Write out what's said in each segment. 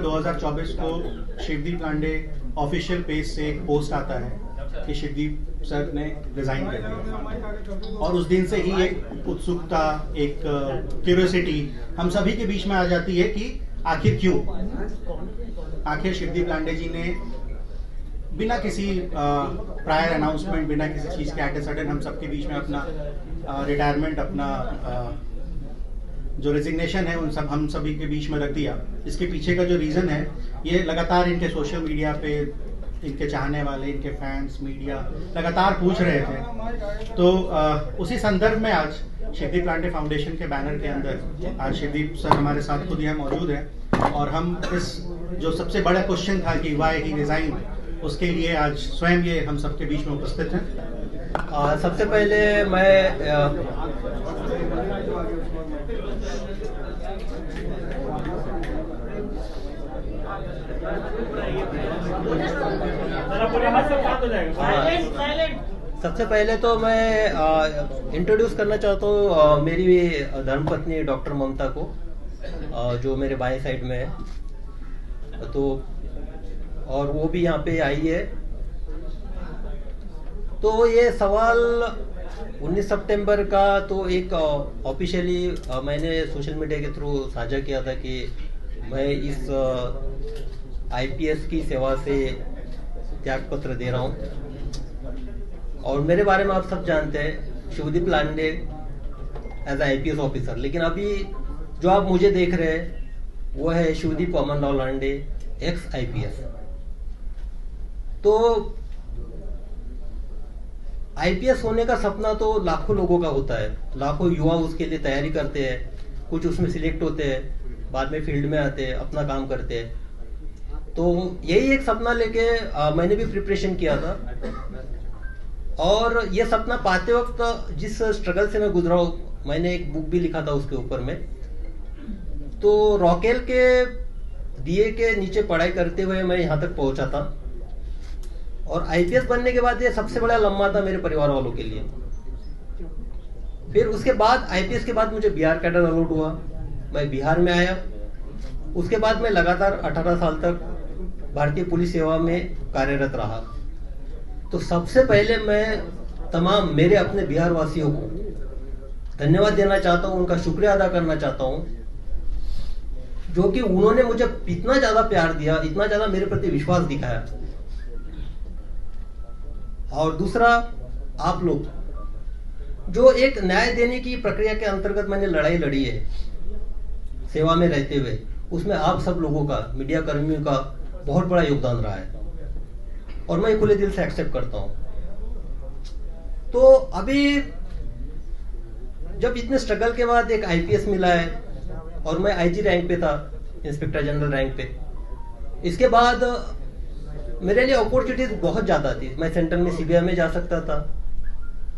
2024 को शिवदीप लांडे official page से एक पोस्ट आता है कि शिवदीप सर ने रिजाइन कर दिया, और उस दिन से ही एक उत्सुकता, एक क्यूरियोसिटी हम सभी के बीच में आ जाती है कि आखिर क्यों, आखिर शिवदीप लांडे जी ने बिना किसी प्रायर अनाउंसमेंट, बिना किसी चीज के एट सडन हम सबके बीच में अपना रिटायरमेंट, अपना जो रेजिग्नेशन है हम सभी के बीच में रख दिया। इसके पीछे का जो रीजन है, ये लगातार इनके सोशल मीडिया पे इनके चाहने वाले, इनके फैंस, मीडिया लगातार पूछ रहे थे। तो उसी संदर्भ में आज शिवदीप लांडे फाउंडेशन के बैनर के अंदर आज शिवदीप सर हमारे साथ खुद यहाँ मौजूद है, और हम इस जो सबसे बड़ा क्वेश्चन था कि व्हाई ही रिजाइन, उसके लिए आज स्वयं ये हम सबके बीच में उपस्थित हैं। सबसे पहले मैं तो मैं इंट्रोड्यूस करना चाहता हूँ मेरी धर्मपत्नी डॉक्टर ममता को, जो मेरे बाएं साइड में है, तो और वो भी यहाँ पे आई है। तो ये सवाल 19 सितंबर का तो एक ऑफिशियली मैंने सोशल मीडिया के थ्रू साझा किया था कि मैं इस आईपीएस की सेवा से त्याग पत्र दे रहा हूँ। और मेरे बारे में आप सब जानते हैं, शिवदीप लांडे एज आईपीएस ऑफिसर, लेकिन अभी जो आप मुझे देख रहे हैं वो है शिवदीप अमनराव लांडे एक्स आईपीएस। तो आईपीएस होने का सपना तो लाखों लोगों का होता है, लाखों युवा उसके लिए तैयारी करते हैं, कुछ उसमें सिलेक्ट होते हैं, बाद में फील्ड में आते हैं, अपना काम करते हैं। तो यही एक सपना लेके मैंने भी प्रिपरेशन किया था, और ये सपना पाते वक्त जिस स्ट्रगल से मैं गुजरा हूं, मैंने एक बुक भी लिखा था उसके ऊपर में। तो रॉकेल के दिए के नीचे पढ़ाई करते हुए मैं यहाँ तक पहुंचा था, और आईपीएस बनने के बाद ये सबसे बड़ा लम्हा था मेरे परिवार वालों के लिए। फिर उसके बाद आईपीएस के बाद मुझे बिहार कैडर अलॉट हुआ, मैं बिहार में आया। उसके बाद मैं लगातार 18 साल तक भारतीय पुलिस सेवा में कार्यरत रहा। तो सबसे पहले मैं तमाम मेरे अपने बिहार वासियों को धन्यवाद देना चाहता हूं, उनका शुक्रिया अदा करना चाहता हूं, जो कि उन्होंने मुझे इतना ज्यादा प्यार दिया, इतना ज्यादा मेरे प्रति विश्वास दिखाया। और दूसरा, आप लोग जो एक न्याय देने की प्रक्रिया के अंतर्गत मैंने लड़ाई लड़ी है सेवा में रहते हुए, उसमें आप सब लोगों का, मीडिया कर्मियों का बहुत बड़ा योगदान रहा है, और मैं खुले दिल से एक्सेप्ट करता हूं। तो अभी जब इतने स्ट्रगल के बाद एक आईपीएस मिला है, और मैं आईजी रैंक पे था, इंस्पेक्टर जनरल रैंक पे, इसके बाद मेरे लिए अपॉर्चुनिटीज बहुत ज्यादा थी। मैं सेंट्रल में सीबीआई में जा सकता था,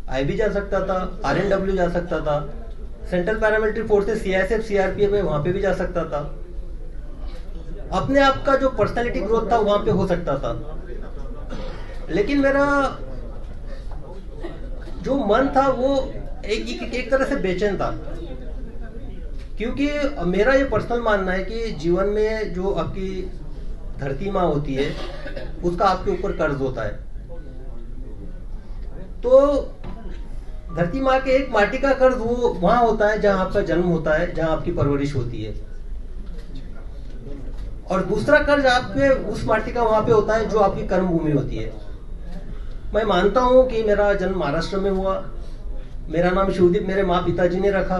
आईबी जा सकता था, आरएनडब्ल्यू जा सकता था, central paramilitary forces CISF CRPF में वहां पे भी जा सकता था। अपने आप का जो पर्सनालिटी ग्रोथ था वहां पे हो सकता था, लेकिन मेरा जो मन था वो एक तरह से बेचैन था, क्योंकि मेरा ये पर्सनल मानना है कि जीवन में जो आपकी धरती माँ होती है उसका आपके ऊपर कर्ज होता है। तो धरती माँ के एक माटी का कर्ज वो वहां होता है जहां आपका जन्म होता है, जहां आपकी परवरिश होती है, और दूसरा कर्ज आपके उस माटी का वहां पे होता है जो आपकी कर्म भूमि होती है। मैं मानता हूं कि मेरा जन्म महाराष्ट्र में हुआ, मेरा नाम शिवदीप मेरे माँ पिताजी ने रखा,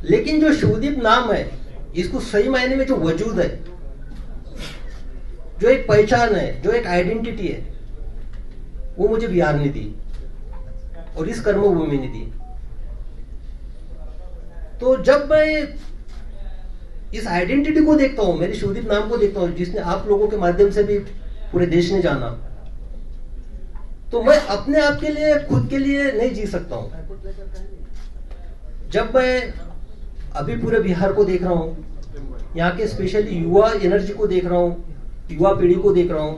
लेकिन जो शिवदीप नाम है, इसको सही मायने में जो वजूद है, जो एक पहचान है, जो एक आइडेंटिटी है, वो मुझे बिहार ने दी और इस कर्मभूमि ने दी। तो जब मैं इस आइडेंटिटी को देखता हूं, मेरे शिवदीप नाम को देखता हूं, जिसने आप लोगों के माध्यम से भी पूरे देश ने जाना, तो मैं अपने आप के लिए, खुद के लिए नहीं जी सकता हूं। जब मैं अभी पूरे बिहार को देख रहा हूं, यहाँ के स्पेशली युवा एनर्जी को देख रहा हूं, युवा पीढ़ी को देख रहा हूं,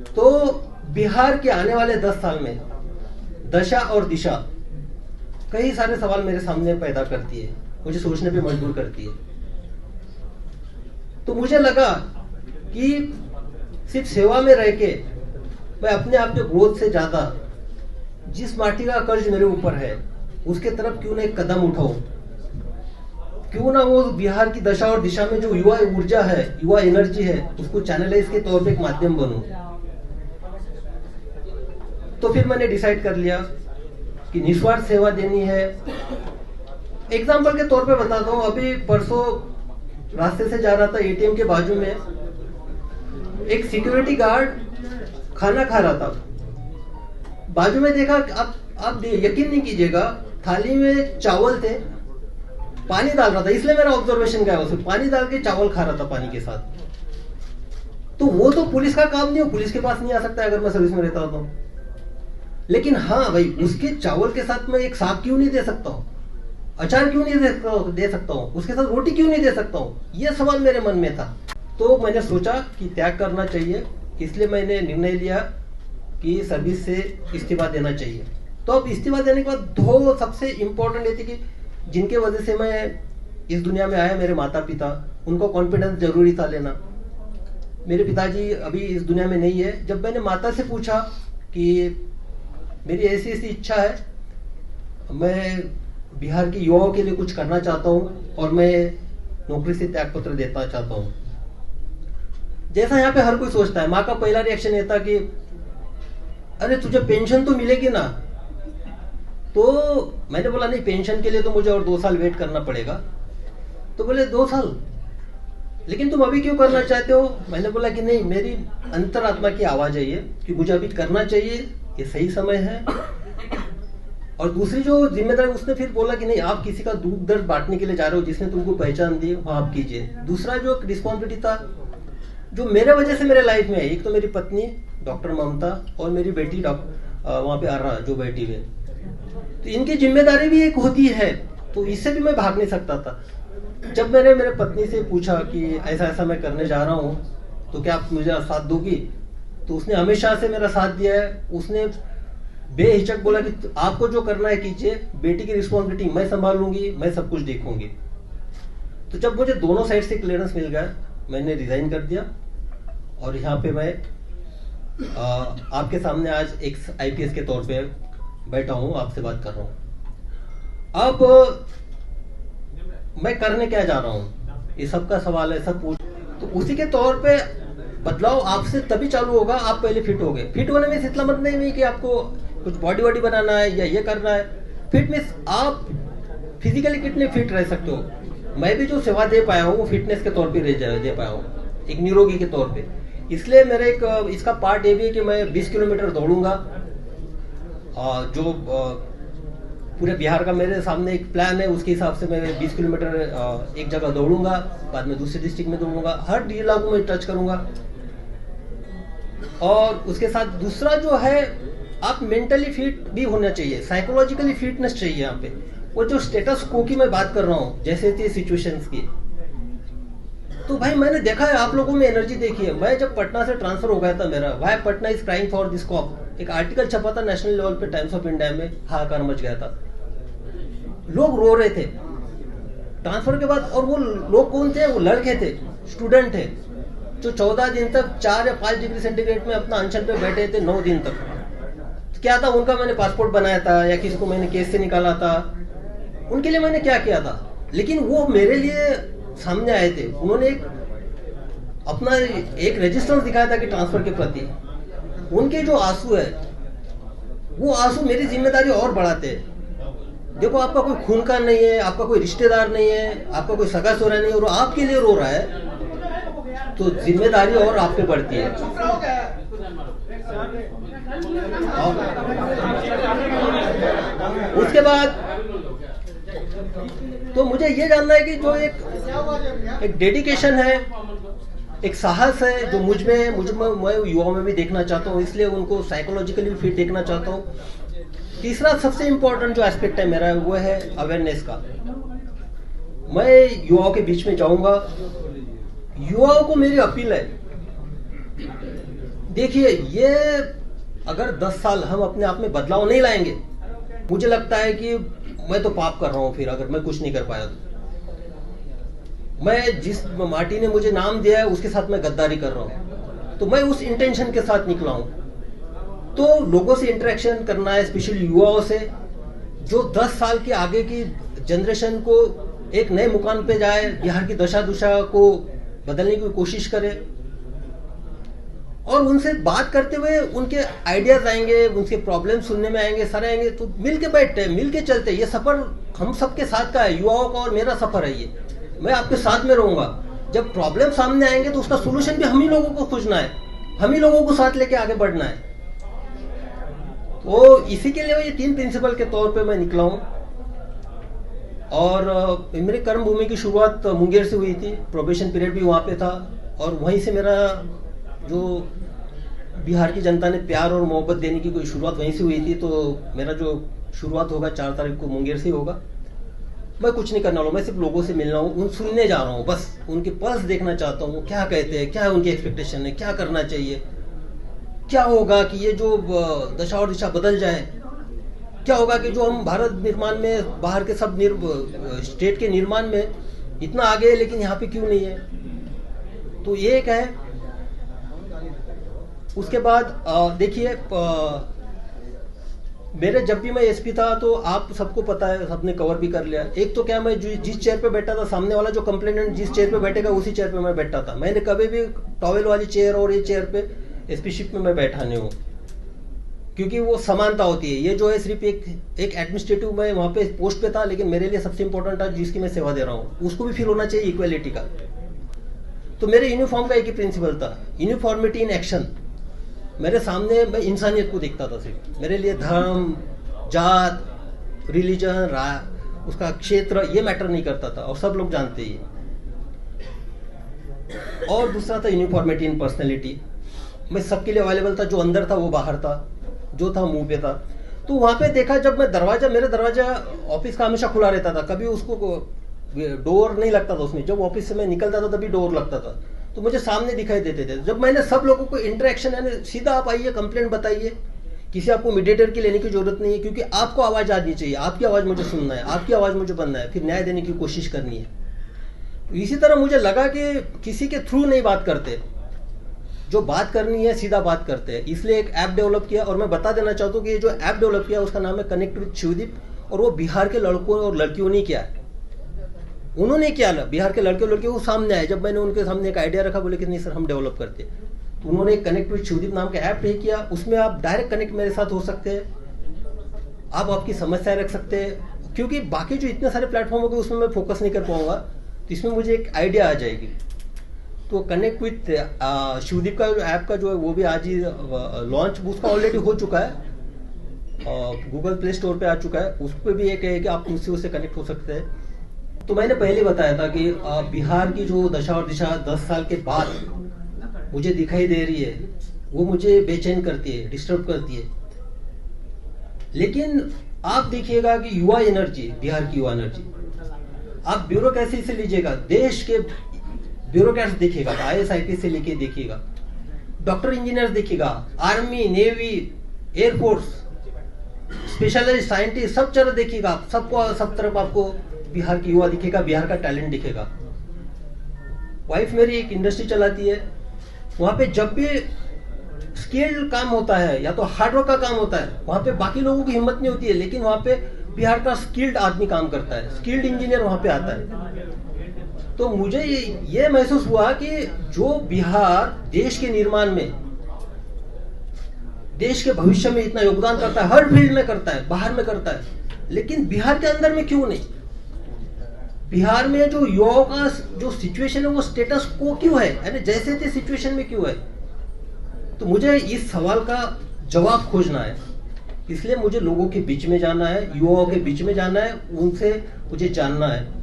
तो बिहार के आने वाले 10 साल में दशा और दिशा कई सारे सवाल मेरे सामने पैदा करती है, मुझे सोचने पे मजबूर करती है। तो मुझे लगा कि सिर्फ सेवा में रह के मैं अपने आप के ग्रोथ से ज्यादा जिस माटी का कर्ज मेरे ऊपर है उसके तरफ क्यों ना एक कदम उठाऊं, क्यों ना वो बिहार की दशा और दिशा में जो युवा ऊर्जा है, युवा एनर्जी है, उसको चैनलाइज के तौर पे एक माध्यम बनूं। तो फिर मैंने डिसाइड कर लिया कि निस्वार्थ सेवा देनी है। एग्जाम्पल के तौर पे बताता हूँ, अभी परसों रास्ते से जा रहा था, एटीएम के बाजू में एक सिक्योरिटी गार्ड खाना खा रहा था। बाजू में देखा, आप यकीन नहीं कीजिएगा, थाली में चावल थे, पानी डाल रहा था, इसलिए मेरा ऑब्जर्वेशन गया, उसमें पानी डाल के चावल खा रहा था पानी के साथ। तो वो तो पुलिस का काम नहीं हो, पुलिस के पास नहीं आ सकता है अगर मैं सर्विस में रहता हूं तो। लेकिन हाँ भाई, उसके चावल के साथ मैं एक साग क्यों नहीं दे सकता हूँ, अचार क्यों नहीं दे सकता हूँ, उसके साथ रोटी क्यों नहीं दे सकता हूँ, ये सवाल मेरे मन में था। तो मैंने सोचा कि त्याग करना चाहिए, इसलिए मैंने निर्णय लिया कि सर्विस से इस्तीफा देना चाहिए। तो अब इस्तीफा देने के बाद दो सबसे इम्पोर्टेंट ये थी कि जिनके वजह से मैं इस दुनिया में आया, मेरे माता पिता, उनको कॉन्फिडेंस जरूरी था लेना। मेरे पिताजी अभी इस दुनिया में नहीं है। जब मैंने माता से पूछा कि मेरी ऐसी ऐसी इच्छा है, मैं बिहार के युवाओं के लिए कुछ करना चाहता हूँ और मैं नौकरी से त्यागपत्र देना चाहता हूँ, जैसा यहाँ पे हर कोई सोचता है, माँ का पहला रिएक्शन ये था कि अरे तुझे पेंशन तो मिलेगी ना। तो मैंने बोला नहीं, पेंशन के लिए तो मुझे और 2 साल वेट करना पड़ेगा। तो बोले 2 साल, लेकिन तुम अभी क्यों करना चाहते हो? मैंने बोला कि नहीं, मेरी अंतरात्मा की आवाज है ये कि मुझे अभी करना चाहिए, ये सही समय है। और दूसरी जो जिम्मेदारी, उसने फिर बोला कि नहीं, आप किसी का दुख दर्द बांटने के लिए जा रहे हो, जिसने तुमको पहचान दी वहां आप कीजिए। दूसरा जो रिस्पॉन्सिबिलिटी था जो मेरे वजह से मेरे लाइफ में है, एक तो मेरी पत्नी डॉक्टर ममता और मेरी बेटी वहां पे आर्रा जो बैठी हुई, तो इनकी जिम्मेदारी भी एक होती है, तो इससे भी मैं भाग नहीं सकता था। जब मैंने मेरे पत्नी से पूछा कि ऐसा ऐसा मैं करने जा रहा हूँ, तो क्या आप मुझे साथ दोगी? तो उसने हमेशा से मेरा साथ दिया है। उसने बेहिचक बोला कि आपको जो करना है कीजिए, बेटी की रिस्पॉन्सिबिलिटी मैं संभाल लूंगी, मैं सब कुछ देखूंगी। तो जब मुझे दोनों साइड से क्लियरेंस मिल गया, मैंने रिजाइन कर दिया और यहाँ पे मैं आपके सामने आज एक आईपीएस के तौर पे बैठा हूँ, आपसे बात कर रहा हूँ। अब मैं करने क्या जा रहा हूँ, ये सबका सवाल है, सब पूछ। तो उसी के तौर पे बदलाव आपसे तभी चालू होगा, आप पहले फिट हो गए। फिट होने में इतना मतलब नहीं कि आपको कुछ बॉडी वॉडी बनाना है या ये करना है। फिट मीन्स आप फिजिकली कितने फिट रह सकते हो। मैं भी जो सेवा दे पाया हूँ वो फिटनेस के तौर पे दे पाया हूँ, एक निरोगी के तौर पे। इसलिए मेरे एक इसका पार्ट ये भी है कि मैं 20 किलोमीटर दौड़ूंगा, जो पूरे बिहार का मेरे सामने एक प्लान है, उसके हिसाब से मैं 20 किलोमीटर एक जगह दौड़ूंगा, बाद में दूसरे डिस्ट्रिक्ट में दौड़ूंगा, हर जिला को मैं टच करूंगा। और उसके साथ दूसरा जो है, आप मेंटली फिट भी होना चाहिए, साइकोलॉजिकली फिटनेस चाहिए। यहाँ पे वो जो स्टेटस को की मैं बात कर रहा हूँ, जैसे थी सिचुएशंस की, तो भाई मैंने देखा है, आप लोगों में एनर्जी देखी है। मैं जब पटना से ट्रांसफर हो गया था मेरा, why Patna is crying for this cop, एक आर्टिकल छपा था नेशनल लेवल पे, टाइम्स ऑफ इंडिया में, हाहाकार मच गया था, लोग रो रहे थे ट्रांसफर के बाद। और वो लोग कौन थे? वो लड़के थे, स्टूडेंट थे, जो 14 दिन तक 4 या 5 डिग्री सेंटीग्रेड में अपना अनशन पे बैठे थे 9 दिन तक। तो क्या था उनका, मैंने पासपोर्ट बनाया था या किसी को मैंने केस से निकाला था, उनके लिए मैंने क्या किया था। लेकिन वो मेरे लिए सामने आए थे, उन्होंने अपना एक रेजिस्टेंस दिखाया था कि ट्रांसफर के प्रति। उनके जो आंसू है, वो आंसू मेरी जिम्मेदारी और बढ़ाते हैं। देखो, आपका कोई खून का नहीं है, आपका कोई रिश्तेदार नहीं है, आपका कोई सगा सोरा नहीं है, और आपके लिए रो रहा है, तो जिम्मेदारी और आप पे बढ़ती है। उसके बाद तो मुझे ये जानना है कि जो एक डेडिकेशन है, एक साहस है, जो मुझ में मैं युवाओं में भी देखना चाहता हूँ, इसलिए उनको साइकोलॉजिकली भी फिट देखना चाहता हूँ। तीसरा सबसे इंपॉर्टेंट जो एस्पेक्ट है मेरा, वो है अवेयरनेस का। मैं युवाओं के बीच में जाऊंगा, युवाओं को मेरी अपील है, देखिए, ये अगर 10 साल हम अपने आप में बदलाव नहीं लाएंगे, मुझे लगता है कि मैं तो पाप कर रहा हूं फिर, अगर मैं कुछ नहीं कर पाया तो। मैं जिस माटी ने मुझे नाम दिया है उसके साथ मैं गद्दारी कर रहा हूँ, तो मैं उस इंटेंशन के साथ निकला हूँ। तो लोगों से इंटरेक्शन करना है, स्पेशली युवाओं से, जो 10 साल के आगे की जनरेशन को एक नए मुकाम पे जाए, बिहार की दशा दुशा को बदलने की कोशिश करे, और उनसे बात करते हुए उनके आइडियाज आएंगे, उनके प्रॉब्लम सुनने में आएंगे, सारे आएंगे, तो मिल के बैठते हैं, मिल के चलते हैं। ये सफर हम सबके साथ का है, युवाओं का और मेरा सफर है ये। मैं आपके साथ में रहूंगा। जब प्रॉब्लम सामने आएंगे तो उसका सोल्यूशन भी हम ही लोगों को खोजना है, हम ही लोगों को साथ लेके आगे बढ़ना है। तो इसी के लिए ये 3 प्रिंसिपल के तौर पे मैं निकला हूं। और मेरी कर्म भूमि की शुरुआत मुंगेर से हुई थी, प्रोबेशन पीरियड भी वहां पे था, और वहीं से मेरा जो बिहार की जनता ने प्यार और मोहब्बत देने की कोई शुरुआत वहीं से हुई थी। तो मेरा जो शुरुआत होगा 4 तारीख को मुंगेर से होगा। मैं कुछ नहीं करने वाला हूँ, मैं सिर्फ लोगों से मिलना हूँ, उन सुनने जा रहा हूँ, बस उनके पल्स देखना चाहता हूँ, क्या कहते हैं, क्या है उनकी एक्सपेक्टेशन है, क्या करना चाहिए, क्या होगा कि ये जो दशा और दिशा बदल जाए, क्या होगा कि जो हम भारत निर्माण में, बाहर के सब स्टेट के निर्माण में इतना आगे है लेकिन यहाँ पे क्यों नहीं है। तो ये एक है। उसके बाद देखिए, मेरे जब भी मैं एसपी था तो आप सबको पता है, सबने कवर भी कर लिया। एक तो क्या, मैं जिस चेयर पे बैठा था, सामने वाला जो कंप्लेनेंट जिस चेयर पे बैठेगा उसी चेयर पे मैं बैठा था। मैंने कभी भी टॉवेल वाली चेयर और ये चेयर पे एसपीशिप में मैं बैठा नहीं हूँ, क्योंकि वो समानता होती है। ये जो है सिर्फ एक एडमिनिस्ट्रेटिव, मैं वहाँ पे पोस्ट पे था, लेकिन मेरे लिए सबसे इंपॉर्टेंट था जिसकी मैं सेवा दे रहा हूँ, उसको भी फील होना चाहिए इक्वेलिटी का। तो मेरे यूनिफॉर्म का एक ही प्रिंसिपल था, यूनिफॉर्मिटी इन एक्शन। मेरे सामने मैं इंसानियत को देखता था सिर्फ। मेरे लिए धर्म, जात, रिलीजन, उसका क्षेत्र ये मैटर नहीं करता था, और सब लोग जानते ही। और दूसरा था यूनिफॉर्मिटी इन पर्सनैलिटी। मैं सबके लिए अवेलेबल था, जो अंदर था वो बाहर था, जो था मुंह पे था। तो वहां पे देखा, जब मैं मेरा दरवाजा ऑफिस का हमेशा खुला रहता था, कभी उसको डोर नहीं लगता था उसमें। जब ऑफिस से मैं निकलता था तभी डोर लगता था, तो मुझे सामने दिखाई देते थे। जब मैंने सब लोगों को इंटरेक्शन, यानी सीधा आप आइए, कंप्लेंट बताइए, किसी आपको मीडिएटर की लेने की जरूरत नहीं है, क्योंकि आपको आवाज आनी चाहिए, आपकी आवाज मुझे सुनना है, आपकी आवाज मुझे बनना है, फिर न्याय देने की कोशिश करनी है। तो इसी तरह मुझे लगा कि किसी के थ्रू नहीं बात करते, जो बात करनी है सीधा बात करते हैं। इसलिए एक ऐप डेवलप किया, और मैं बता देना चाहता हूँ कि ये जो ऐप डेवलप किया उसका नाम है कनेक्ट विद शिवदीप, और वो बिहार के लड़कों और लड़कियों ने किया है। उन्होंने क्या ना, बिहार के लड़के और लड़कियों को सामने आए, जब मैंने उनके सामने एक आइडिया रखा, बोले कि नहीं सर हम डेवलप करते, तो उन्होंने एक कनेक्ट विद शिवदीप नाम का ऐप नहीं किया। उसमें आप डायरेक्ट कनेक्ट मेरे साथ हो सकते हैं, आप आपकी समस्याएं रख सकते हैं, क्योंकि बाकी जो इतने सारे प्लेटफॉर्म हो गए उसमें मैं फोकस नहीं कर पाऊंगा, तो इसमें मुझे एक आइडिया आ जाएगी। तो कनेक्ट विथ शिवदीप का जो ऐप का जो है वो भी आज ही लॉन्च, उसका ऑलरेडी हो चुका है, गूगल प्ले स्टोर पे आ चुका है। उस पर भी एक है कि आप मुझसे उससे कनेक्ट हो सकते हैं। तो मैंने पहले बताया था कि बिहार की जो दशा और दिशा 10 साल के बाद मुझे दिखाई दे रही है, वो मुझे बेचैन करती है, डिस्टर्ब करती है। लेकिन आप देखिएगा कि युवा एनर्जी, बिहार की युवा एनर्जी, आप ब्यूरोक्रेसी से लीजिएगा, देश के ब्यूरोक्रेट्स देखिएगा, IAS IPS से लेके देखिएगा, डॉक्टर इंजीनियर देखिएगा, army, navy, air force, specialist, scientist, सब तरह देखिएगा, सबको सब तरफ आपको बिहार की युवा दिखेगा, बिहार का टैलेंट दिखेगा। वाइफ मेरी एक इंडस्ट्री चलाती है, वहां पे जब भी स्किल्ड काम होता है या तो हार्डवर्क का काम होता है, वहां पे बाकी लोगों की हिम्मत नहीं होती है, लेकिन वहां पे बिहार का स्किल्ड आदमी काम करता है, स्किल्ड इंजीनियर वहां पे आता है। तो मुझे ये महसूस हुआ कि जो बिहार देश के निर्माण में, देश के भविष्य में इतना योगदान करता है, हर फील्ड में करता है, बाहर में करता है, लेकिन बिहार के अंदर में क्यों नहीं? बिहार में जो युवाओं का जो सिचुएशन है वो स्टेटस को क्यों है, यानी जैसे थे सिचुएशन में क्यों है? तो मुझे इस सवाल का जवाब खोजना है, इसलिए मुझे लोगों के बीच में जाना है, युवाओं के बीच में जाना है, उनसे मुझे जानना है।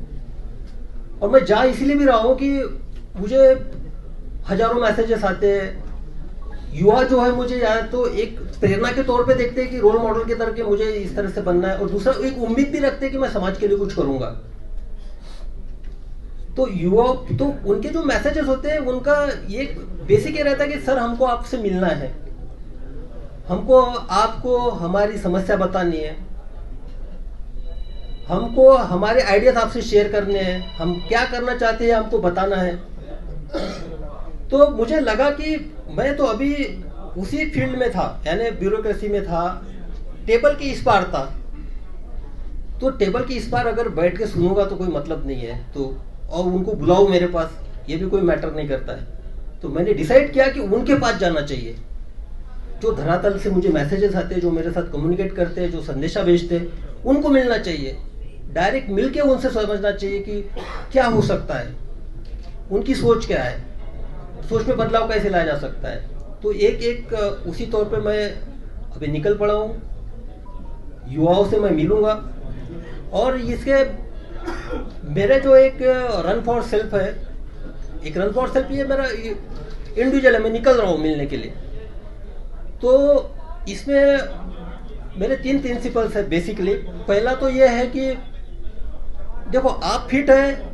और मैं जा इसलिए भी रहा हूं कि मुझे हजारों मैसेजेस आते हैं। युवा जो है मुझे या तो एक प्रेरणा के तौर पे देखते हैं कि रोल मॉडल के तरह के मुझे इस तरह से बनना है, और दूसरा एक उम्मीद भी रखते हैं कि मैं समाज के लिए कुछ करूंगा। तो युवा, तो उनके जो मैसेजेस होते हैं उनका ये बेसिक ये रहता है कि सर हमको आपसे मिलना है, हमको आपको हमारी समस्या बतानी है, हमको हमारे आइडियाज आपसे शेयर करने हैं, हम क्या करना चाहते हैं हमको बताना है। तो मुझे लगा कि मैं तो अभी उसी फील्ड में था, यानी ब्यूरोक्रेसी में था, टेबल के इस पार था। तो टेबल के इस पार अगर बैठ के सुनूंगा तो कोई मतलब नहीं है, तो और उनको बुलाओ मेरे पास, ये भी कोई मैटर नहीं करता है। तो मैंने डिसाइड किया कि उनके पास जाना चाहिए, जो धरातल से मुझे मैसेजेस आते हैं, जो मेरे साथ कम्युनिकेट करते हैं, जो संदेशा भेजते हैं, उनको मिलना चाहिए। डायरेक्ट मिलके उनसे समझना चाहिए कि क्या हो सकता है, उनकी सोच क्या है, सोच में बदलाव कैसे लाया जा सकता है। तो एक एक उसी तौर पे मैं अभी निकल पड़ा हूँ, युवाओं से मैं मिलूंगा। और इसके मेरे जो एक रन फॉर सेल्फ है, एक रन फॉर सेल्फ ये मेरा इंडिविजुअल है, मैं निकल रहा हूँ मिलने के लिए। तो इसमें मेरे 3 प्रिंसिपल्स है बेसिकली। पहला तो ये है कि देखो, आप फिट है,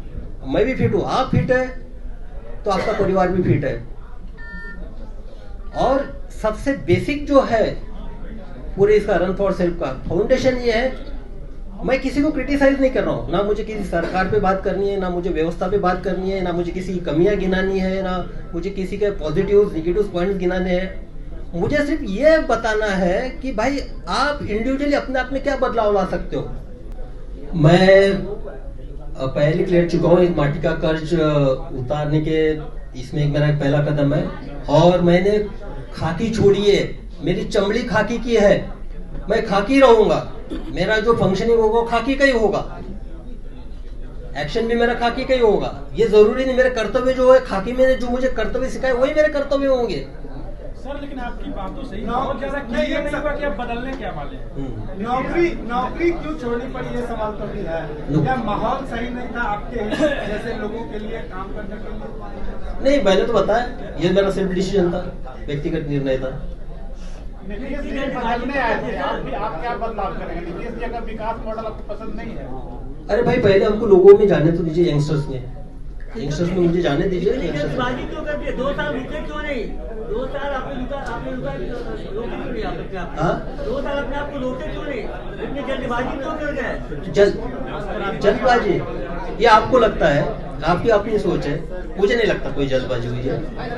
मैं भी फिट हूँ, आप फिट है तो आपका परिवार भी फिट है। और सबसे बेसिक जो है पूरे इसका रन फॉर सेल्फ का फाउंडेशन ये है, मैं किसी को क्रिटिसाइज नहीं कर रहा हूँ, ना मुझे किसी सरकार पे बात करनी है, ना मुझे व्यवस्था पे बात करनी है, ना मुझे किसी की कमियां गिनानी है, ना मुझे किसी के पॉजिटिव नेगेटिव पॉइंट्स गिनाने हैं। मुझे सिर्फ ये बताना है कि भाई आप इंडिविजुअली अपने आप में क्या बदलाव ला सकते हो। मैं पहले क्लियर चुका हूँ, एक माटी का कर्ज उतारने के, इसमें एक मेरा पहला कदम है। और मैंने खाकी छोड़ी है, मेरी चमड़ी खाकी की है, मैं खाकी रहूंगा, मेरा जो फंक्शनिंग होगा खाकी का ही होगा, एक्शन भी मेरा खाकी का ही होगा। ये जरूरी नहीं मेरे कर्तव्य जो है खाकी में जो मुझे कर्तव्य सिखाए वही मेरे कर्तव्य होंगे। सर लेकिन आपकी बात तो सही, बहुत ज्यादा क्लियर नहीं हुआ कि आप बदलने क्या वाले हैं। नौकरी क्यों छोड़नी पड़ी, ये सवाल तो भी है। क्या माहौल सही नहीं था आपके जैसे लोगों के लिए काम करने के लिए? नहीं, मैंने तो बताया ये मेरा सेल्फ डिसीजन था, व्यक्तिगत निर्णय था। बदलने आए थे आप क्या बदलाव करेंगे? नीतीश जी का विकास मॉडल आपको पसंद नहीं है? अरे भाई, पहले हमको लोगों में जाने तो दीजिए, यंगस्टर्स में मुझे जाने दीजिए। जल्दबाजी क्यों कर दिया? 2 साल रुके क्यों नहीं? 2 साल आपने रोके क्यों नहीं? आप 2 साल अपने आप को रोके क्यों नहीं? इतनी जल्दबाजी क्यों कर गए? जल्दबाजी ये आपको लगता है, आपकी अपनी सोच है, मुझे नहीं लगता कोई जल्दबाजी हुई है।